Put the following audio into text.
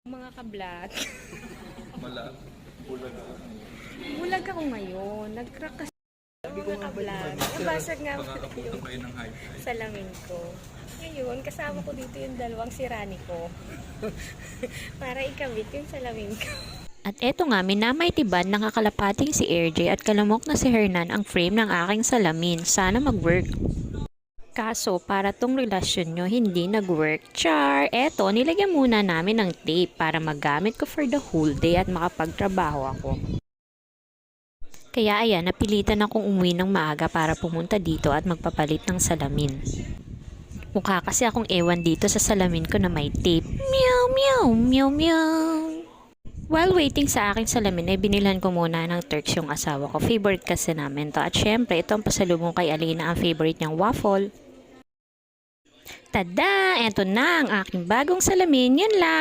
Mga ka-vlog. Bulag ako. Bulag ako ngayon. Nag-crack kasi mga ka-vlog. Nabasag nga Makakapunta yung kayo ng high salamin ko. Ngayon, kasama ko dito yung dalawang sirani ko. Para ikabit yung salamin ko. At eto nga, minamaitiban ng kakalapating si RJ at kalamok na si Hernan ang frame ng aking salamin. Sana mag-work. Kaso, para tong relasyon nyo hindi nag-work. Char! Eto, nilagyan muna namin ng tape para magamit ko for the whole day at makapagtrabaho ako. Kaya ayan, napilitan akong umuwi ng maaga para pumunta dito at magpapalit ng salamin. Mukha kasi akong ewan dito sa salamin ko na may tape. Meow, meow, meow, meow. While waiting sa aking salamin ay binilhan ko muna ng Turks yung asawa ko. Favorite kasi namin to. At syempre, ito ang pasalubong kay Alina, ang favorite niyang waffle. Tada! Eto na ang aking bagong salamin. Yan lang.